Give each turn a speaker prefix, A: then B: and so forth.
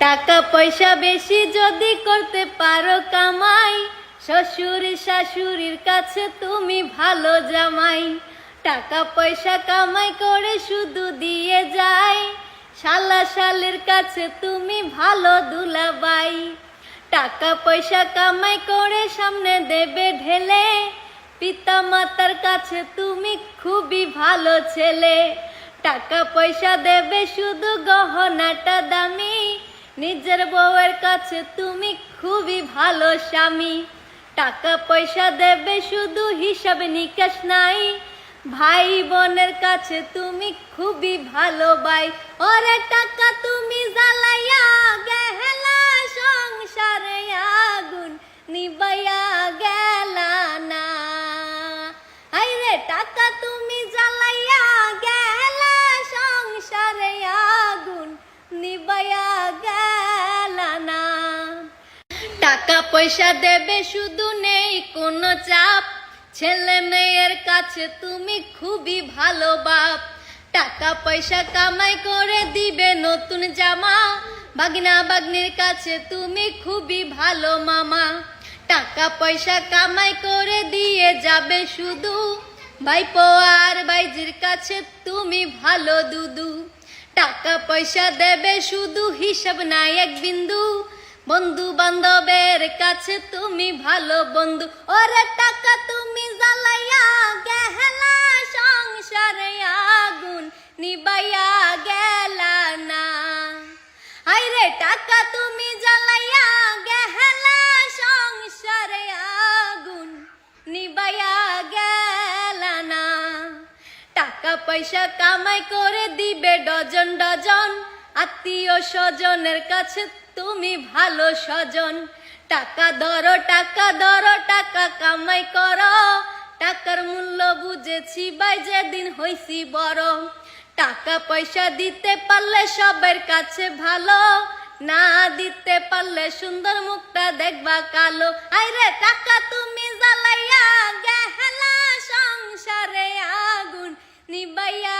A: টাকা পয়সা বেশি যদি করতে পারো কামাই, শ্বশুর শাশুড়ির কাছে তুমি ভালো জামাই। টাকা পয়সা কামাই করে শুধু দিয়ে যায়, শালা শালের কাছে তুমি ভালো দুলাবাই। টাকা পয়সা কামাই করে সামনে দেবে ঢেলে, পিতা মাতার কাছে তুমি খুবই ভালো ছেলে। টাকা পয়সা দেবে শুধু গহনাটা দামি, নিজের বউয়ের কাছে তুমি খুবই ভালো স্বামী। টাকা পয়সা দেবে শুধু হিসাব নিকাশ নাই, ভাই বোনের কাছে তুমি খুবই ভালো ভাই। ওরে টাকা তুমি জ্বালাইয়া গেলা, সংসারে আগুন নিবাইয়া গেলা না। আইরে টাকা তুমি জ্বালাইয়া গেলা, সংসারে আগুন নিবাইয়া গেলা না। টাকা পয়সা দেবে শুধু নেই কোনো চাপ, ছেলে মেয়ের কাছে তুমি খুবই ভালো বাপ। টাকা পয়সা কামাই করে দিবে নতুন জামা, ভাগনা ভাগ্নির কাছে তুমি খুবই ভালো মামা। টাকা পয়সা কামাই করে দিয়ে যাবে শুধু, ভাইপো আর ভাইজির কাছে তুমি ভালো দুদু। টাকা পয়সা দেবে শুধু হিসাব নাই এক বিন্দু, বন্ধু বান্ধবের কাছে তুমি ভালো বন্ধু। ওরে টাকা তুমি জ্বালাইয়া গেলা, সংসারে আগুন নিবাইয়া গেলা না। আইরে টাকা তুমি জ্বালাইয়া গেলা, সংসারে আগুন নিবাইয়া গেলা না। টাকা পয়সা কামাই করে দিবে ডজন ডজন, আত্মীয় স্বজনের কাছে তুমি ভালো স্বজন। টাকা ধরো টাকা ধরো, টাকা কামাই করো, টাকার মূল্য বুঝেছি ভাই যেদিন হইছি বড়। টাকা পয়সা দিতে পারলে সবার কাছে ভালো, না দিতে পারলে সুন্দর মুখটা দেখবা কালো। আইরে টাকা তুমি জ্বালাইয়া গেলা, সংসারে আগুন নিবাইয়া